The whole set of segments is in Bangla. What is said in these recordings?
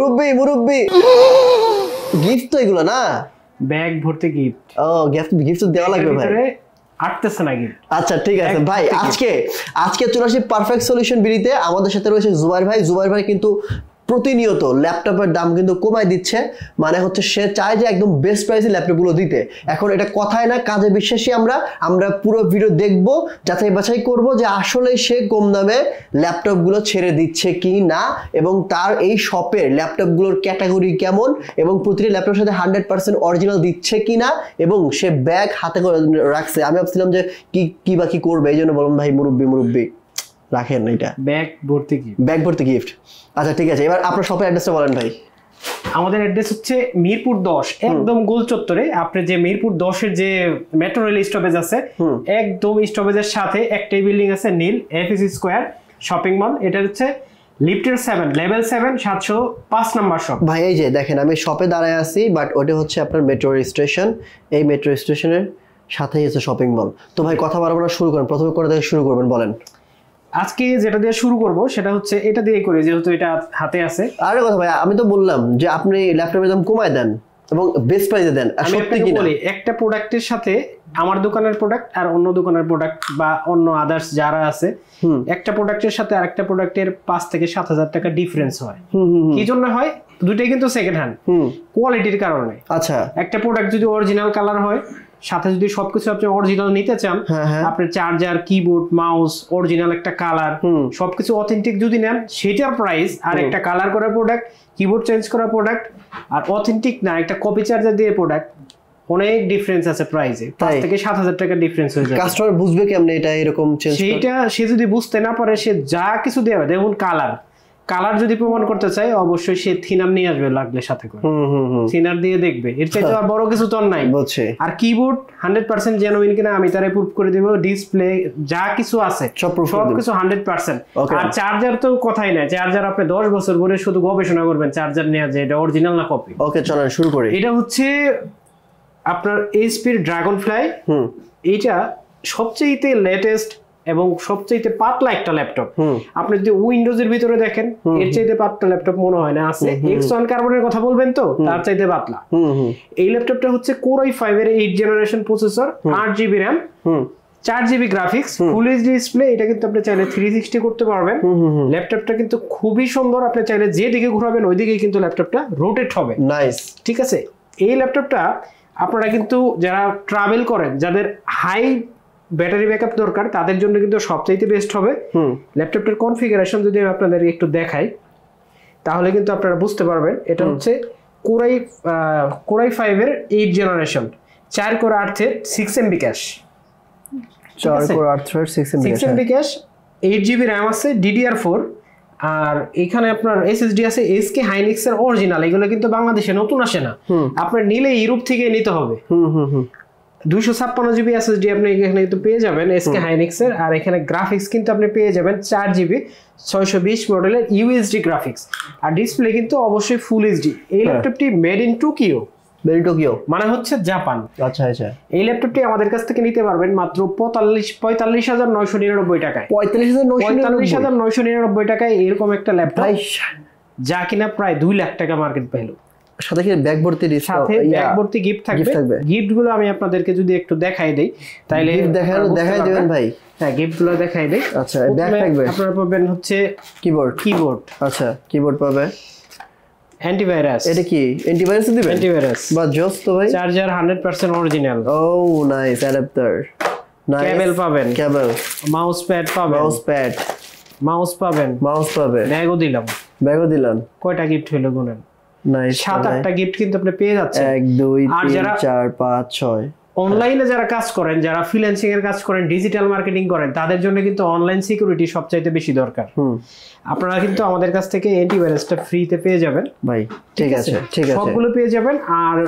মুরব্বি গিফট তো এগুলো না, ব্যাগ ভর্তি গিফট। ও গিফট তো দেওয়া লাগবে ভাই, আটতেছে না গিফট। আচ্ছা ঠিক আছে ভাই, আজকে চলে আসি পারফেক্ট সলিউশন বিডিতে। আমাদের সাথে রয়েছে জুবাইর ভাই কিন্তু প্রতিনিয়ত ল্যাপটপের দাম কিন্তু কমায় দিচ্ছে, মানে হচ্ছে সে চায় যে একদম বেস্ট প্রাইসে ল্যাপটপগুলো দিতে। এখন এটা কথায় না কাজে বিশ্বাসী আমরা পুরো ভিডিও দেখব, যাচাই বাছাই করব যে আসলে সে কম দামে ল্যাপটপগুলো ছেড়ে দিচ্ছে কি না, এবং তার এই শপের ল্যাপটপগুলোর ক্যাটাগরি কেমন, এবং প্রতিটি ল্যাপটপের সাথে 100% অরিজিনাল দিচ্ছে কি না, এবং সে ব্যাগ হাতে করে রাখছে। আমি ভাবছিলাম যে কি করবে, এই জন্য বললাম ভাই মুরব্বি রাখেন এটা, ব্যাগ ভর্তি গিফট। আচ্ছা ঠিক আছে, এবার আপনার শপের অ্যাড্রেসটা বলেন ভাই। আমাদের অ্যাড্রেস হচ্ছে মিরপুর 10, একদম গোল চত্বরে। আপনি যে মিরপুর 10-এর যে মেট্রো রেল স্টপেজ আছে, একদম স্টপেজের সাথে একটাই বিল্ডিং আছে নীল, এফএসি স্কয়ার শপিং মল। এটা হচ্ছে লিফটের 7 লেভেল 7 705 নাম্বার শপ। ভাই এই যে দেখেন আমি শপে দাঁড়ায় আছি, বাট ওটা হচ্ছে আপনার মেট্রো স্টেশন, এই মেট্রো স্টেশনের সাথেই আছে শপিং মল। তো ভাই কথা বাড়াবো না, শুরু করেন, প্রথমে কোনটা থেকে শুরু করবেন বলেন। আজকে যেটা দিয়ে শুরু করব সেটা হচ্ছে এটা দিয়ে করি, যেহেতু এটা হাতে আছে। আরে কথা ভাই, আমি তো বললাম যে আপনি ল্যাপটপের দাম কমায় দেন এবং বেস্ট প্রাইসে দেন। আমি আপনাকে বলি, একটা প্রোডাক্টের সাথে আমার দোকানের প্রোডাক্ট আর অন্য দোকানের প্রোডাক্ট বা অন্য আদার্স যারা আছে, একটা প্রোডাক্টের সাথে আরেকটা প্রোডাক্টের 5 থেকে 7,000 টাকা ডিফারেন্স হয়। কি জন্য হয়? দুইটাই কিন্তু সেকেন্ড হ্যান্ড, কোয়ালিটির কারণে। আচ্ছা, একটা প্রোডাক্ট যদি অরিজিনাল কালার হয়, সাথে যদি সবকিছু আপনি অরিজিনাল নিতে চান, আপনার চার্জার, কিবোর্ড, মাউস, অরিজিনাল একটা কালার, সবকিছু অথেন্টিক যদি নেন, সেটার প্রাইস আর একটা কালার করা প্রোডাক্ট, কিবোর্ড চেঞ্জ করা প্রোডাক্ট আর অথেন্টিক না একটা কপি চার্জার দিয়ে প্রোডাক্ট, অনেক ডিফারেন্স আছে প্রাইসে। 5 থেকে 7,000 টাকা ডিফারেন্স হয়ে যায়। কাস্টমার বুঝবে কেমনে এটা এরকম চেঞ্জ? সেইটা সে যদি বুঝতে না পারে, সে যা কিছু দেবে, যেমন কালার যদি প্রমাণ করতে চায়, অবশ্যই সে থিনার নিয়ে আসবে লাগলে সাথে করে, থিনার দিয়ে দেখবে। এর চাইতে আর বড় কিছু তো নাই। আর কিবোর্ড 100% জেনুইন কিনা আমি তারে প্রুফ করে দেব, ডিসপ্লে যা কিছু আছে সবকিছু 100%। আর চার্জার তো কথাই নাই, চার্জার আপনি 10 বছর ধরে শুধু গবেষণা করবেন চার্জার নিয়ে, যে এটা অরিজিনাল না কপি। ওকে চলেন শুরু করি। এটা হচ্ছে আপনার এইচপির ড্রাগনফ্লাই। এইটা সবচেয়ে লেটেস্ট এবং সবচেয়ে পাতলা একটা ল্যাপটপ। আপনি যদি উইন্ডোজের ভিতরে দেখেন, এর চাইতে পাতলা ল্যাপটপ মনে হয় না আছে। X1 কার্বনের কথা বলবেন তো, তার চাইতে পাতলা। এই ল্যাপটপটা হচ্ছে Core i5 এর 8th generation processor, 8GB RAM, 4GB graphics, full HD display. এটা কিন্তু আপনি চাইলে 360 করতে পারবেন। ল্যাপটপটা কিন্তু খুবই সুন্দর, আপনি চাইলে যে দিকে ঘোরাবেন ওই দিকেই কিন্তু ল্যাপটপটা রোটেট হবে। নাইস, ঠিক আছে। এই ল্যাপটপটা আপনারা কিন্তু যারা ট্রাভেল করেন, যাদের হাই ব্যাটারি ব্যাকআপ দরকার, তাদের জন্য কিন্তু সবচাইতে বেস্ট হবে। ল্যাপটপটার কনফিগারেশন যদি আপনাদের একটু দেখাই, তাহলে কিন্তু আপনারা বুঝতে পারবেন। এটা হচ্ছে Core i5 এর 8th generation, 4 core 8 6MB cash, 4 core 8 6MB cash, 8GB RAM আছে, DDR4। আর এখানে আপনার এসএসডি আছে SK Hynix এর অরিজিনাল। এগুলো কিন্তু বাংলাদেশে নতুন আসে না, আপনার নিলে ইউরোপ থেকে নিতে হবে। 256GB এসএসডি আপনি এখানে কিন্তু পেয়ে যাবেন SK Hynix এর। আর এখানে গ্রাফিক্স কিন্তু আপনি পেয়ে যাবেন 4GB 620 মডেলের UHD গ্রাফিক্স। আর ডিসপ্লে কিন্তু অবশ্যই ফুল এইচডি। এই ল্যাপটপটি মেড ইন টোকিও, মানে হচ্ছে জাপান। আচ্ছা আচ্ছা, এই ল্যাপটপটি আমাদের কাছ থেকে নিতে পারবেন মাত্র 45,999 টাকায়। 45,999 টাকায় এরকম একটা ল্যাপটপ, যা কিনা প্রায় 2 লাখ টাকা মার্কেট ভ্যালু। সাথে কি ব্যাগ ভর্তি গিফট থাকবে। গিফটগুলো আমি আপনাদেরকে যদি একটু দেখাই দেই, তাইলে দেখাই দিবেন ভাই। হ্যাঁ, গিফটগুলো দেখাই দেই। আচ্ছা, ব্যাগ থাকবে, আপনারা পাবেন হচ্ছে কিবোর্ড। আচ্ছা, কিবোর্ড পাবে, অ্যান্টিভাইরাস। এটা কি অ্যান্টিভাইরাস দিবেন? অ্যান্টিভাইরাস বা জোস তো ভাই। Charger 100% original. ও নাইস, অ্যাডাপ্টার নাইস। কেবল পাবেন, মাউস প্যাড পাবেন। ব্যাগও দিলাম। কয়টা গিফট হলো গুনেন? নাইস, 7-8টা গিফট কিন্তু আপনি পেয়ে যাচ্ছেন। 1 2 3 4 5 6। অনলাইনে যারা কাজ করেন, যারা ফ্রিল্যান্সিং এর কাজ করেন, ডিজিটাল মার্কেটিং করেন, তাদের জন্য কিন্তু অনলাইন সিকিউরিটি সবচাইতে বেশি দরকার। আপনারা কিন্তু আমাদের কাছ থেকে অ্যান্টিভাইরাসটা ফ্রিতে পেয়ে যাবেন ভাই। ঠিক আছে, সবগুলো পেয়ে যাবেন। আর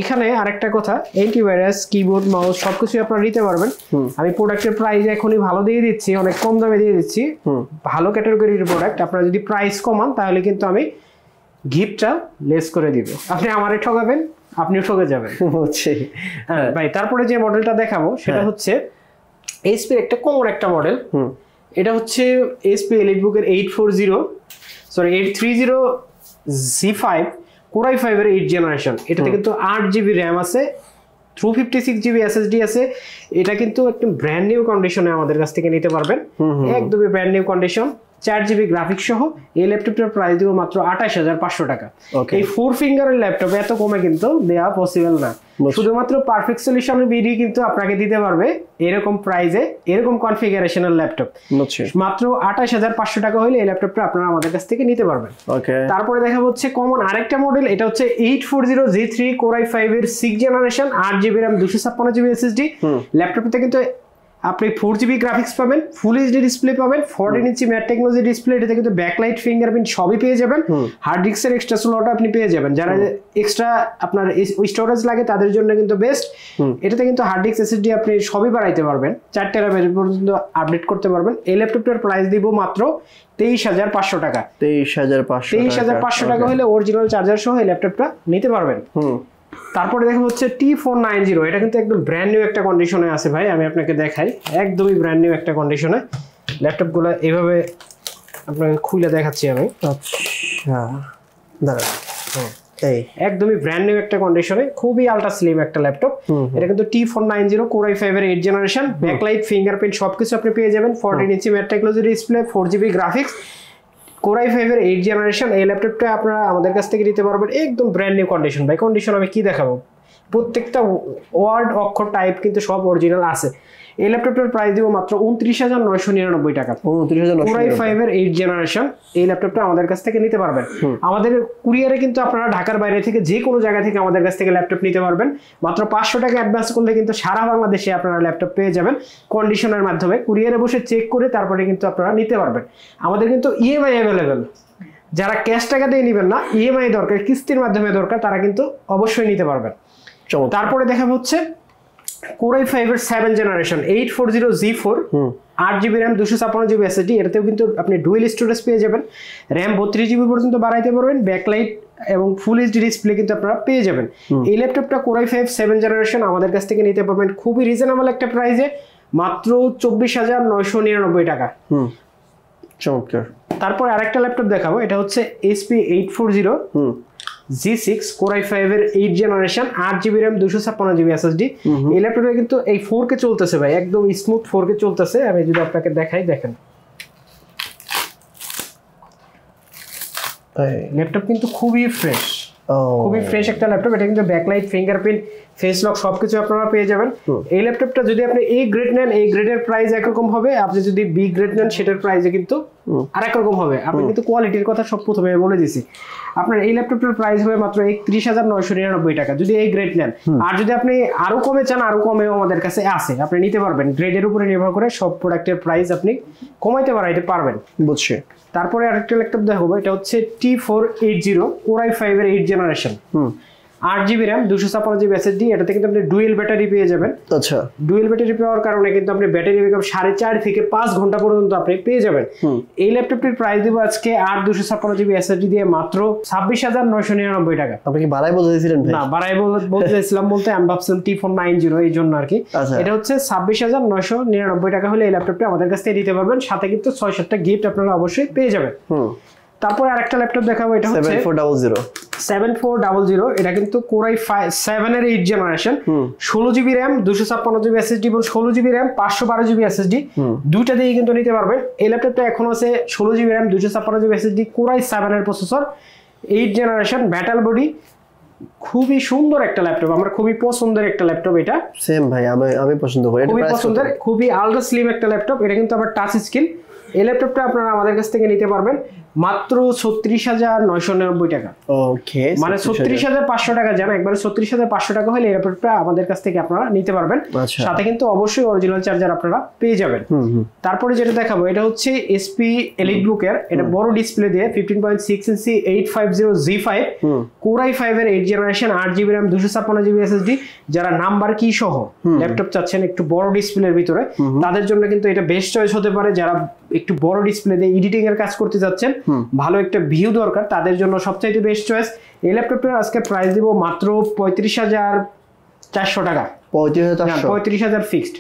এখানে আরেকটা কথা, অ্যান্টিভাইরাস, কিবোর্ড, মাউস সবকিছু আপনারা নিতে পারবেন। আমি প্রোডাক্টের প্রাইস এখনই ভালো দিয়ে দিচ্ছি, অনেক কম দামে দিয়ে দিচ্ছি, ভালো ক্যাটাগরির প্রোডাক্ট। আপনারা যদি প্রাইস কমান, তাহলে কিন্তু আমি গিফটটা লেস করে দিব। আপনি আমারে ঠকাবেন, আপনিও ঠকে যাবেন। হ্যাঁ ভাই, তারপরে যে মডেলটা দেখাবো সেটা হচ্ছে এইচপি একটা কমন একটা মডেল। এটা হচ্ছে এইচপি এলিটবুকের 830 Z5 Core i5 এর 8 জেনারেশন। এটাতে কিন্তু 8GB RAM আছে, 256GB SSD আছে। এটা কিন্তু একদম ব্র্যান্ড নিউ কন্ডিশনে আমাদের কাছ থেকে নিতে পারবেন, একদমই brand new condition, 4GB graphics সহ। এই ল্যাপটপটার প্রাইস দিব মাত্র 28500 টাকা। এই 4 ফিঙ্গারের ল্যাপটপ এত কমে কিন্তু দেওয়া পসিবল না। শুধুমাত্র পারফেক্ট সলিউশনের বিডি কিন্তু আপনাকে দিতে পারবে এরকম প্রাইসে, এরকম কনফিগারেশনের ল্যাপটপ মাত্র 28500 টাকা হলে এই ল্যাপটপটা আপনারা আমাদের কাছ থেকে নিতে পারবেন। তারপরে দেখা হচ্ছে কমন আরেকটা মডেল, এটা হচ্ছে 840Z3 Core i5 এর 6 generation, 8GB RAM 256GB SSD। ল্যাপটপটা কিন্তু আপনি 4GB গ্রাফিক্স পাবেন, ফুল এইচডি ডিসপ্লে পাবেন, 14 ইঞ্চি ম্যাট টেকনোলজি ডিসপ্লে, এটাতে কিন্তু ব্যাকলাইট ফিঙ্গারপ্রিন্ট সবই পেয়ে যাবেন। হার্ড ডিস্কের এক্সট্রা স্লট আপনি পেয়ে যাবেন, যারা এক্সট্রা আপনার স্টোরেজ লাগে তাদের জন্য কিন্তু বেস্ট। এটাতে কিন্তু হার্ড ডিস্ক এসএসডি আপনি সবই বাড়াইতে পারবেন, 4 টেরাবাইট পর্যন্ত আপডেট করতে পারবেন। এই ল্যাপটপটার প্রাইস দিব মাত্র 23500 টাকা। 23500 টাকা হলে অরিজিনাল চার্জার সহ এই ল্যাপটপটা নিতে পারবেন। তারপরে দেখা হচ্ছে T490, এটা কিন্তু একদম ব্র্যান্ড নিউ একটা কন্ডিশনে আছে ভাই, আমি আপনাকে দেখাই, একদমই ব্র্যান্ড নিউ একটা কন্ডিশনে ল্যাপটপগুলো এইভাবে আপনাকে খুলে দেখাচ্ছি আমি। আচ্ছা দাঁড়ান, একদমই ব্র্যান্ড নিউ একটা কন্ডিশনে, খুবই আলট্রা স্লিম একটা ল্যাপটপ। এটা কিন্তু T490 Core i5 এর 8 জেনারেশন, ব্যাকলাইট ফিঙ্গারপ্রিন্ট সবকিছু আপনি পেয়ে যাবেন, 14 ইঞ্চি mat technology display, 4GB graphics, Core i5 এর 8 জেনারেশন। এই ল্যাপটপটা আপনারা আমাদের কাছ থেকে নিতে পারবেন একদম ব্র্যান্ড নিউ কন্ডিশন। ভাই কন্ডিশন আমি কি দেখাবো, প্রত্যেকটা ওয়ার্ড অক্ষর টাইপ কিন্তু সব অরিজিনাল আছে। এই ল্যাপটপটার প্রাইস দিব মাত্র 29999 টাকা। Core i5 এর 8 জেনারেশন, এই ল্যাপটপটা আমাদের কাছ থেকে নিতে পারবেন। আমাদের কুরিয়ারে কিন্তু আপনারা ঢাকার বাইরে থেকে যে কোনো জায়গা থেকে আমাদের কাছ থেকে ল্যাপটপ নিতে পারবেন। মাত্র 500 টাকা অ্যাডভান্স করলে কিন্তু সারা বাংলাদেশে আপনারা ল্যাপটপ পেয়ে যাবেন কন্ডিশনের মাধ্যমে। কুরিয়ারে বসে চেক করে তারপরে কিন্তু আপনারা নিতে পারবেন। আমাদের কিন্তু ইএমআই অ্যাভেলেবেল, যারা ক্যাশ টাকা দিয়ে নেবেন না, ইএমআই দরকার, কিস্তির মাধ্যমে দরকার, তারা কিন্তু অবশ্যই নিতে পারবেন। তারপরে দেখা হচ্ছে Core i5 এর 7 generation 840Z4, 8GB RAM 256GB SSD। এটাতেও কিন্তু আপনি ডুয়েল স্টোরেজ পেয়ে যাবেন, RAM 32GB পর্যন্ত বাড়াইতে পারবেন, ব্যাকলাইট এবং ফুল এইচডি ডিসপ্লে কিন্তু আপনারা পেয়ে যাবেন। এই ল্যাপটপটা Core i5 7 জেনারেশন আমাদের কাছ থেকে নিতে পারবেন খুবই রিজনেবল একটা প্রাইসে, মাত্র 24999 টাকা। চমৎকার। তারপর আরেকটা ল্যাপটপ দেখাবো, এটা হচ্ছে HP 840Z6 Core i5 এর 8 generation, 8GB RAM 256GB SSD। এই ল্যাপটপে কিন্তু এই 4K চলতেছে ভাই, একদম স্মুথ 4K চলতেছে। আমি যদি আপনাকে দেখাই, দেখেন ল্যাপটপ কিন্তু খুবই ফ্রেশ, খুবই ফ্রেশ একটা ল্যাপটপ। এটা কিন্তু ব্যাকলাইট ফিঙ্গারপ্রিন্ট ফেস লক সবকিছু আপনারা পেয়ে যাবেন। এই ল্যাপটপটা যদি আপনি A গ্রেড নেন, A গ্রেডের প্রাইস একরকম হবে, আপনি যদি B গ্রেড নেন সেটার প্রাইসে কিন্তু আরেক রকম হবে। আপনি কিন্তু কোয়ালিটির কথা সব প্রথমে বলে দিছি। আপনার এই ল্যাপটপটার প্রাইস হবে মাত্র 31999 টাকা যদি A গ্রেড নেন। আর যদি আপনি আরো কমে চান, আরো কমেও আমাদের কাছে আছে, আপনি নিতে পারবেন। গ্রেডের উপরে নির্ভর করে সব প্রোডাক্টের প্রাইস আপনি কমাইতে বাড়াইতে পারবেন। বুঝছি। তারপরে আরেকটা ল্যাপটপ দেখাবো, এটা হচ্ছে T480 Core i5 এর 8 generation, 8GB RAM 256GB SSD। এটাতে কিন্তু আপনি ডুয়েল ব্যাটারি পেয়ে যাবেন। আচ্ছা, ডুয়েল ব্যাটারি পাওয়ার কারণে কিন্তু আপনি ব্যাটারি ব্যাকআপ 4.5 থেকে 5 ঘন্টা পর্যন্ত আপনি পেয়ে যাবেন। এই ল্যাপটপটির প্রাইস দেব আজকে 256GB SSD দিয়ে মাত্র 26999 টাকা। আপনি কি বাড়াই বলতে দিয়েছিলেন ভাই? না, বাড়াই বলতে চাইছিলাম, বলতে আমি ভাবছিলাম T490 এই জন্য আর কি। এটা হচ্ছে 26999 টাকা হলে এই ল্যাপটপটা আমাদের কাছ থেকে নিতে পারবেন। সাথে কিন্তু 6-7টা গিফট আপনারা অবশ্যই পেয়ে যাবেন। তারপরে আরেকটা ল্যাপটপ দেখাবো, এটা হচ্ছে 7400। এটা কিন্তু Core i7 এর 8 generation, 16GB RAM 256GB SSD এবং 16GB RAM 512GB SSD, দুইটা দিয়ে কিন্তু নিতে পারবেন। এই ল্যাপটপটা এখন আছে 16GB RAM 256GB SSD, Core i7 এর প্রসেসর, 8 জেনারেশন, ব্যাটাল বডি, খুবই সুন্দর একটা ল্যাপটপ, আমার খুবই পছন্দের একটা ল্যাপটপ। এটা সেম ভাই, আমি পছন্দ করি, খুবই পছন্দের, খুবই আলট্রা স্লিম একটা ল্যাপটপ। এটা কিন্তু আবার টাচ স্ক্রিন। এই ল্যাপটপটা আপনারা আমাদের কাছ থেকে নিতে পারবেন মাত্র 36999 টাকা। ওকে, মানে 36500 টাকা জানা, একবারে 36500 টাকা হলে এই ল্যাপটপটা আমাদের কাছ থেকে আপনারা নিতে পারবেন। সাথে কিন্তু অবশ্যই অরিজিনাল চার্জার আপনারা পেয়ে যাবেন। তারপরে যেটা দেখাবো, এটা হচ্ছে HP EliteBook এর, এটা বড় ডিসপ্লে দিয়ে 15.6 ইঞ্চি 850Z5 Core i5 এর 8 generation, 8GB RAM 256GB SSD। যারা নাম্বার কি সহ ল্যাপটপ চাচ্ছেন একটু বড় ডিসপ্লের ভিতরে, তাদের জন্য কিন্তু এটা বেস্ট চয়েস হতে পারে। যারা একটু বড় ডিসপ্লে দিয়ে এডিটিং এর কাজ করতে যাচ্ছেন, ভালো একটা ভিউ দরকার, তাদের জন্য সবচাইতে বেস্ট চয়েস। এই ল্যাপটপটার আজকে প্রাইস দিব মাত্র 35400 টাকা। 35000 ফিক্সড।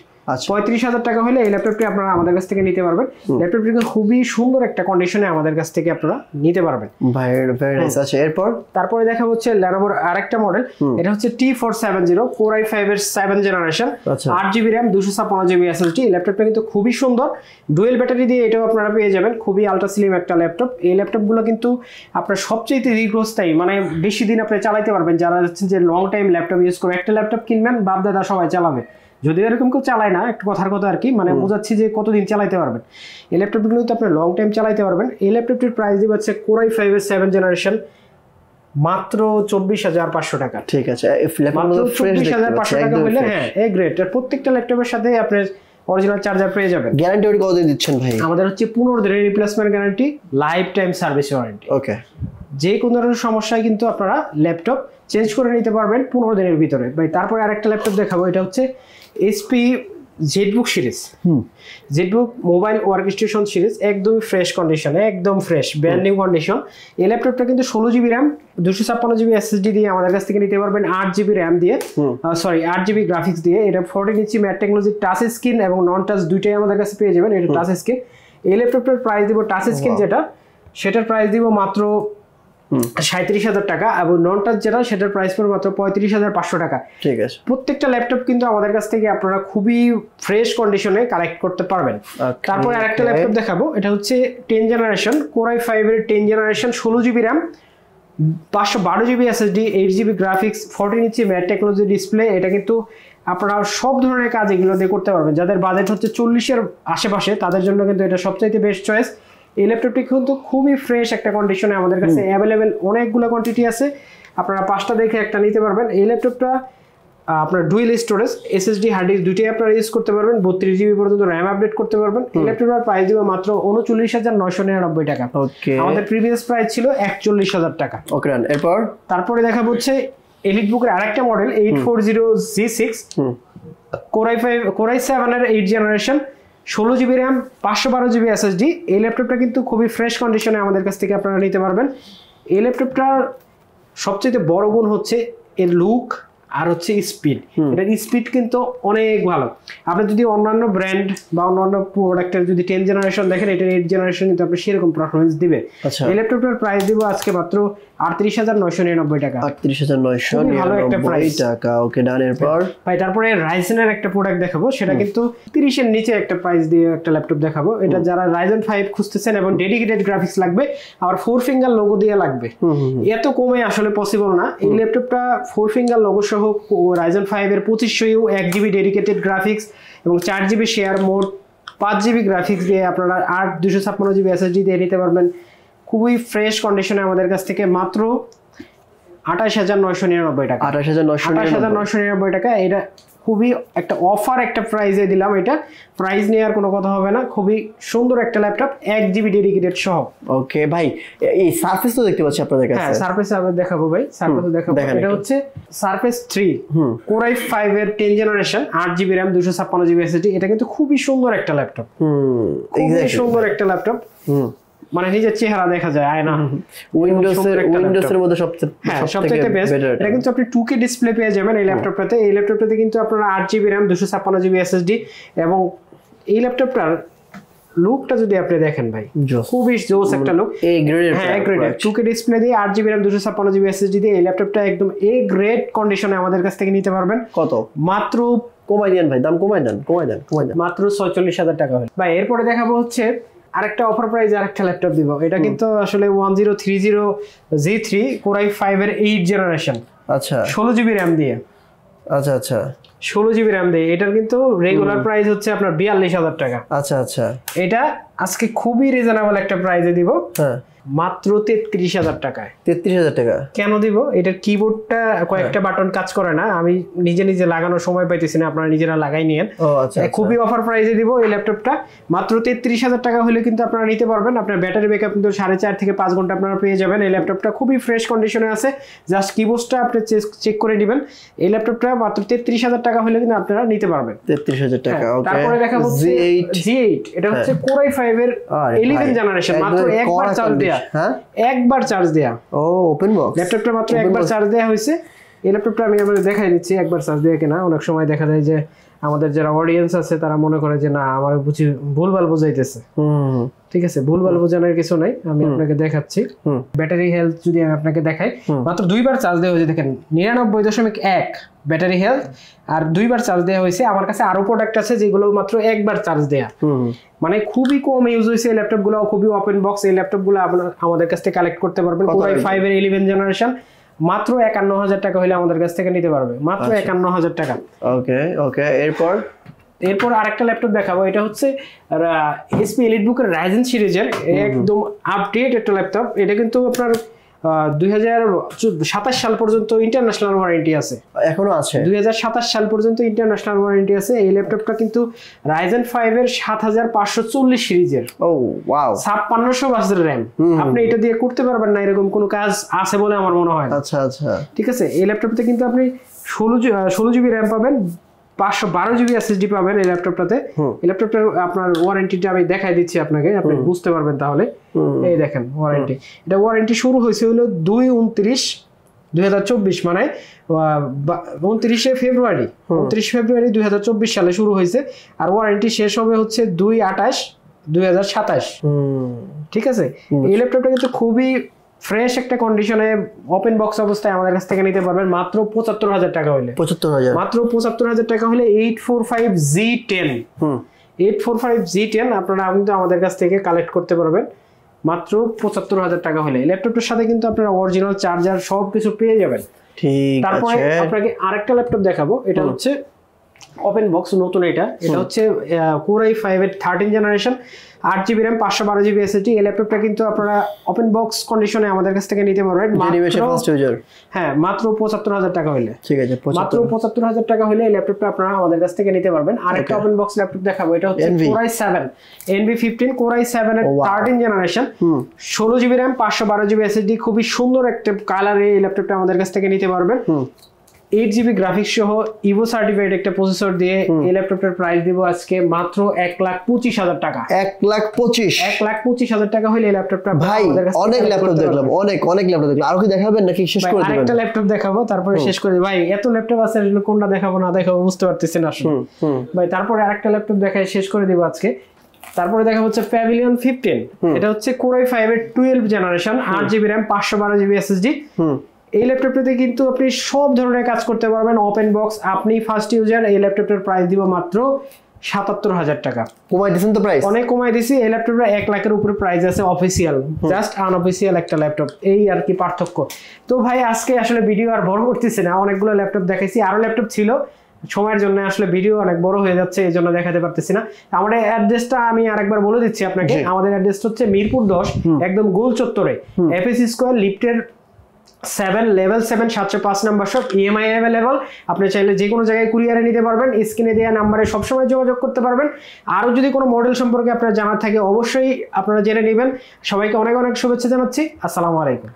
35,000 টাকা হলে এই ল্যাপটপটি আপনারা আমাদের কাছ থেকে নিতে পারবেন। ল্যাপটপটি খুবই সুন্দর একটা কন্ডিশনে আমাদের কাছ থেকে আপনারা নিতে পারবেন ভাই। Very nice. আচ্ছা তারপরে দেখা হচ্ছে Lenovoর আরেকটা মডেল, এটা হচ্ছে T470 Core i5 এর 7 generation, 8GB RAM 256GB SSD। এই ল্যাপটপটা কিন্তু খুবই সুন্দর, ডুয়েল ব্যাটারি দিয়ে এটাও আপনারা পেয়ে যাবেন। খুবই আলট্রা স্লিম একটা ল্যাপটপ। এই ল্যাপটপগুলো কিন্তু আপনার সবচেয়ে দীর্ঘস্থায়ী, মানে বেশি দিন আপনি চালাতে পারবেন। যারা যাচ্ছেন যে লং টাইম ল্যাপটপ ইউজ করে, একটা ল্যাপটপ কিনবেন বাপ দাদা সবাই চালাবে, যদিও এরকম কেউ চালায় না, একটু কথার কথা আর কি, মানে বোঝাচ্ছি যে কতদিন চালাতে পারবেন। এই ল্যাপটপগুলো তো আপনি লং টাইম চালাতে পারবেন। এই ল্যাপটপটির প্রাইস দিব হচ্ছে Core i5 এর 7 জেনারেশন, মাত্র 24,500 টাকা। ঠিক আছে, 24,500 টাকা হলে হ্যাঁ এ গ্রেড। আর প্রত্যেকটা ল্যাপটপের সাথে আপনি অরিজিনাল চার্জার পেয়ে যাবেন। গ্যারান্টি ওর কতদিন দিচ্ছেন ভাই? আমাদের হচ্ছে 15 দিনের replacement guarantee, life time service warranty. Okay, যে কোনো ধরনের সমস্যায় কিন্তু আপনারা ল্যাপটপ চেঞ্জ করে নিতে পারবেন 15 দিনের ভিতরে। ভাই তারপরে আরেকটা ল্যাপটপ দেখাবো, এটা হচ্ছে HP Jetbook series, Jetbook mobile work station series, একদম ফ্রেশ কন্ডিশন, একদম ফ্রেশ ব্র্যান্ড নিউ কন্ডিশন। এই ল্যাপটপটা কিন্তু 16GB RAM 256GB SSD দিয়ে আমাদের কাছ থেকে নিতে পারবেন, 8GB RAM দিয়ে, 8GB গ্রাফিক্স দিয়ে। এটা 14 ইঞ্চি ম্যাট টেকনোলজি, টাচ স্ক্রিন এবং নন টাচ দুইটাই আমাদের কাছে পেয়ে যাবেন। এটা টাচ স্ক্রিন। এই ল্যাপটপটার প্রাইস দিব, টাচ স্ক্রিন যেটা সেটার প্রাইস দিব মাত্র 37,000 টাকা, এবং নন টাচ যেটা সেটার প্রাইস পড়বে মাত্র 35,500 টাকা। ঠিক আছে। প্রত্যেকটা ল্যাপটপ কিন্তু আমাদের কাছ থেকে আপনারা খুবই ফ্রেশ কন্ডিশনে কালেক্ট করতে পারবেন। তারপরে আরেকটা ল্যাপটপ দেখাবো, এটা হচ্ছে 10 জেনারেশন Core i5 এর 10 generation, 16GB RAM 512GB SSD, 8GB graphics, 14 ইঞ্চি ম্যাট টেকনোলজি ডিসপ্লে। এটা কিন্তু আপনারা সব ধরনের কাজ এগুলো দিয়ে করতে পারবেন। যাদের বাজেট হচ্ছে 40-এর আশেপাশে তাদের জন্য কিন্তু এটা সবচাইতে বেস্ট চয়েস। এই ল্যাপটপটি কিন্তু খুবই ফ্রেশ একটা কন্ডিশনে আমাদের কাছে অ্যাভেলেবেল, অনেকগুলো কোয়ান্টিটি আছে, আপনারা 5টা দেখে একটা নিতে পারবেন। এই ল্যাপটপটা আপনার dual storage SSD hard disk দুইটাই আপনারা ইউজ করতে পারবেন, 32GB পর্যন্ত RAM আপডেট করতে পারবেন। এই ল্যাপটপটার প্রাইস দিব মাত্র 39,999 টাকা। আমাদের প্রিভিয়াস প্রাইস ছিল 41,000 টাকা। ওকে, এরপর তারপরে দেখা হচ্ছে এলিটবুকের আরেকটা মডেল 840G6 Core i7 এর 8 generation, 16GB RAM 512GB SSD। এই ল্যাপটপটা কিন্তু খুবই ফ্রেশ কন্ডিশনে আমাদের কাছ থেকে আপনারা নিতে পারবেন। এই ল্যাপটপটার সবচেয়ে বড় গুণ হচ্ছে এর লুক আর হচ্ছে স্পিড। এটার স্পিড কিন্তু অনেক ভালো। আপনি যদি অন্যান্য ব্র্যান্ড বা অন্যান্য প্রোডাক্টের যদি 10 জেনারেশন দেখেন, এটা 8 জেনারেশন কিন্তু আপনি সেরকম পারফরমেন্স দিবে। এই ল্যাপটপটার প্রাইস দিব আজকে মাত্র 38,999 টাকা। 38,999 টাকা। ওকে, ডান। এরপর ভাই তারপরে রাইজেনের একটা প্রোডাক্ট দেখাবো, সেটা কিন্তু 30-এর নিচে একটা প্রাইস দিয়ে একটা ল্যাপটপ দেখাবো। এটা যারা Ryzen 5 খুঁজতেছেন এবং ডেডিকেটেড গ্রাফিক্স লাগবে, আর 4 ফিঙ্গার লোগো দিয়ে লাগবে, এত কমে আসলে পসিবল না। এই ল্যাপটপটা 4 ফিঙ্গার লোগো সহ Ryzen 5 এর 2500U 1GB ডেডিকেটেড গ্রাফিক্স এবং 4GB share mode, 5GB graphics দিয়ে আপনারা 256GB SSD দিয়ে নিতে পারবেন। খুবই ফ্রেশ কন্ডিশনে আমাদের কাছ থেকে মাত্র 28,999 টাকা। 28,999 টাকা। এটা খুবই একটা অফার একটা প্রাইসে দিলাম, এটা প্রাইস নেওয়ার কোনো কথা হবে না। খুবই সুন্দর একটা ল্যাপটপ, 1GB ডেডিকেটেড সহ। ওকে ভাই, এই সারফেস তো দেখতে পাচ্ছি আপনাদের কাছে। হ্যাঁ, সারফেস আমরা দেখাবো ভাই, সারফেস দেখাবো। এটা হচ্ছে সারফেস 3 Core i5 এর 10 generation, 8GB RAM 256GB SSD। এটা কিন্তু খুবই সুন্দর একটা ল্যাপটপ, খুবই সুন্দর একটা ল্যাপটপ, মানে নিজের চেহারা দেখা যায় আয়না। উইন্ডোজের মধ্যে সবচেয়ে বেস্ট। এটা কিন্তু আপনি 2K ডিসপ্লে পেয়ে যাবেন এই ল্যাপটপটাতে। এই ল্যাপটপটাতে কিন্তু আপনারা 8GB RAM 256GB SSD, এবং এই ল্যাপটপটার লুকটা যদি আপনি দেখেন ভাই, খুবই জোস একটা লুক। হ্যাঁ, এ গ্রেড 2K ডিসপ্লে দিয়ে 8GB RAM 256GB SSD দিয়ে এই ল্যাপটপটা একদম এ গ্রেড কন্ডিশনে আমাদের কাছ থেকে নিতে পারবেন। কত? মাত্র কমাই দেন ভাই, দাম কমাই দেন মাত্র 46,000 টাকা। ভাই এরপরে দেখাবো হচ্ছে আরেকটা অফার প্রাইসে আরেকটা ল্যাপটপ দিব। এটা কিন্তু আসলে 1030G3 Core i5 এর 8 জেনারেশন, আচ্ছা 16GB RAM দিয়ে, আচ্ছা 16GB RAM দিয়ে। এটার কিন্তু রেগুলার প্রাইস হচ্ছে আপনার 42,000 টাকা। আচ্ছা, এটা আজকে খুবই রিজনেবল একটা প্রাইসে দিব। হ্যাঁ, মাত্র 33,000 টাকায়। 33,000 টাকা কেন দিব? এটার কিবোর্ডটা কয়েকটা বাটন কাজ করে না, আমি নিজে লাগানোর সময় পাইতেছি না, আপনারা নিজেরা লাগাই নিয়েন। খুবই অফার প্রাইসে দিব এই ল্যাপটপটা। মাত্র 33,000 টাকা হলে কিন্তু আপনারা নিতে পারবেন। আপনার ব্যাটারি ব্যাকআপ কিন্তু 4.5 থেকে 5 ঘন্টা আপনারা পেয়ে যাবেন। এই ল্যাপটপটা খুবই ফ্রেশ কন্ডিশনে আছে, জাস্ট কিবোর্ডটা আপনি চেক করে নেবেন। এই ল্যাপটপটা মাত্র 33,000 টাকা হলে কিন্তু আপনারা নিতে পারবেন। 33,000 টাকা। ওকে, তারপরে দেখাবো G8। এটা হচ্ছে Core i5 এর 11 জেনারেশন, মাত্র একবার চার্জ দেয়া। ও ওপেন বক্স ল্যাপটপটা মাত্র একবার চার্জ দেয়া হয়েছে। এই ল্যাপটপটা আমি আপনাদের দেখাই দিচ্ছি একবার চার্জ দিয়ে কিনা। অনেক সময় দেখা যায় যে আমাদের যারা অডিয়েন্স আছে তারা মনে করে যে না আমার বুঝি ভুলভাল বুঝাইতেছে। ঠিক আছে, ভুলভাল বোঝানোর কিছু নাই, আমি আপনাকে দেখাচ্ছি। ব্যাটারি হেলথ যদি আমি আপনাকে দেখাই, মাত্র 2 বার চার্জ দেওয়া হয়েছে, দেখেন 99.1 ব্যাটারি হেলথ, আর 2 বার চার্জ দেওয়া হয়েছে। আমার কাছে আরো প্রোডাক্ট আছে যেগুলো মাত্র 1 বার চার্জ দেয়া, মানে খুবই কম ইউজ হয়েছে। এই ল্যাপটপ গুলো খুবই ওপেন বক্স। এই ল্যাপটপ গুলো আমাদের কাছ থেকে কালেক্ট করতে পারবেন। Core i5 এর 11 জেনারেশন, মাত্র 51,000 টাকা হলে আমাদের কাছ থেকে নিতে পারবে, মাত্র 51,000 টাকা। ওকে ওকে, এরপর আরেকটা ল্যাপটপ দেখাবো। এটা হচ্ছে HP EliteBook এর Ryzen সিরিজের একদম আপডেট একটা ল্যাপটপ। এটা কিন্তু আপনার 2027 সাল পর্যন্ত ইন্টারন্যাশনাল ওয়ারেন্টি আছে, এখনো আছে 2027 সাল পর্যন্ত ইন্টারন্যাশনাল ওয়ারেন্টি আছে। এই ল্যাপটপটা কিন্তু Ryzen 5 এর 7540 সিরিজের। ও ওয়াও, 5600 বাসের RAM। আপনি এটা দিয়ে করতে পারবেন না এরকম কোনো কাজ আছে বলে আমার মনে হয়। আচ্ছা আচ্ছা, ঠিক আছে। এই ল্যাপটপতে কিন্তু আপনি 16 জিবি RAM পাবেন, 512 জিবি SSD পাবেন এই ল্যাপটপটাতে। এই ল্যাপটপটার আপনার ওয়ারেন্টিটা আমি দেখাই দিচ্ছি আপনাকে, আপনি বুঝতে পারবেন তাহলে। এই দেখেন ওয়ারেন্টি, এটা ওয়ারেন্টি শুরু হয়েছে হলো 2/29/2024, মানে 29 ফেব্রুয়ারি 2024 সালে শুরু হয়েছে। আর ওয়ারেন্টি শেষ হবে হচ্ছে 2/28/2027। ঠিক আছে। এই ল্যাপটপটা কিন্তু খুবই ফ্রেশ একটা কন্ডিশনে ওপেন বক্স অবস্থায় আমাদের কাছ থেকে নিতে পারবেন মাত্র 75,000 টাকা হলে। 75,000, মাত্র 75,000 টাকা হলে 845G10 845G10 আপনারা কিন্তু আমাদের কাছ থেকে কালেক্ট করতে পারবেন মাত্র 75,000 টাকা হলে। ল্যাপটপটার সাথে কিন্তু আপনারা অরিজিনাল চার্জার সবকিছু পেয়ে যাবেন। ঠিক আছে। তারপরে আপনাকে আরেকটা ল্যাপটপ দেখাবো। এটা হচ্ছে ওপেন বক্স নতুন। এটা হচ্ছে Core i5 এর 13 generation, 8GB RAM, 512GB SSD। এই ল্যাপটপটা কিন্তু আপনারা ওপেন বক্স কন্ডিশনে আমাদের কাছ থেকে নিতে পারবেন হ্যাঁ মাত্র 75,000 টাকা হইলে। ঠিক আছে, মাত্র 75,000 টাকা হইলে এই ল্যাপটপটা আপনারা আমাদের কাছ থেকে নিতে পারবেন। আরেকটা ওপেন বক্স ল্যাপটপ দেখাবো। এটা হচ্ছে Core i7 NV15 Core i7 এর 13 generation, 16GB RAM, 512GB SSD। খুবই সুন্দর একটা কালারে এই ল্যাপটপটা আমাদের কাছ থেকে নিতে পারবেন। 8GB গ্রাফিক্স সহ ইভো সার্টিফাইড একটা প্রসেসর দিয়ে এই ল্যাপটপটার প্রাইস দিব আজকে মাত্র 1,25,000 টাকা। 1,25,000 টাকা হলে এই ল্যাপটপটা ভাই অনেক ল্যাপটপ দেখলাম, অনেক ল্যাপটপ দেখলাম। আর কি দেখাবেন নাকি শেষ করে দিবেন? আরেকটা ল্যাপটপ দেখাবো তারপরে শেষ করে দিই। ভাই এত ল্যাপটপ আছে আসলে কোনটা দেখাবো না দেখাবো বুঝতে পারতেছি না আসলে। ভাই তারপরে আরেকটা ল্যাপটপ দেখাই শেষ করে দিব আজকে। তারপরে দেখা হচ্ছে Pavilion 15। এটা হচ্ছে Core i5 এর 12 generation, 8GB RAM, 512GB SSD। এই ল্যাপটপটাতে কিন্তু আপনি সব ধরনের কাজ করতে পারবেন ওপেন বক্স। আপনি ফার্স্ট ইউজার। এই ল্যাপটপটার প্রাইস দিব মাত্র 77,000 টাকা। কমাই দিয়েছেন তো প্রাইস? অনেক কমাই দিছি। এই ল্যাপটপটা 1 লাখের উপরে প্রাইস আছে অফিসিয়াল, জাস্ট আনঅফিসিয়াল একটা ল্যাপটপ, এই আর কি পার্থক্য। তো ভাই আজকে আসলে ভিডিও আর বড় করতেছি না, অনেকগুলো ল্যাপটপ দেখাইছি, আরো ল্যাপটপ ছিল, সময়ের জন্য আসলে ভিডিও অনেক বড় হয়ে যাচ্ছে, এই জন্য দেখাতে পারতেছি না। আমাদের অ্যাড্রেসটা আমি আরেকবার বলে দিচ্ছি আপনাকে। আমাদের অ্যাড্রেসটা হচ্ছে মিরপুর 10, একদম গোল চত্বরে, FSC স্কয়ার, লিফটের 7, level 7, 705 number shop. EMI available, আপনি চাইলে যে কোনো জায়গায় কুরিয়ারে নিতে পারবেন। স্ক্রিনে দেওয়া নাম্বারে সবসময় যোগাযোগ করতে পারবেন। আরও যদি কোনো মডেল সম্পর্কে আপনার জানার থাকে অবশ্যই আপনারা জেনে নেবেন। সবাইকে অনেক অনেক শুভেচ্ছা জানাচ্ছি। আসসালামু আলাইকুম।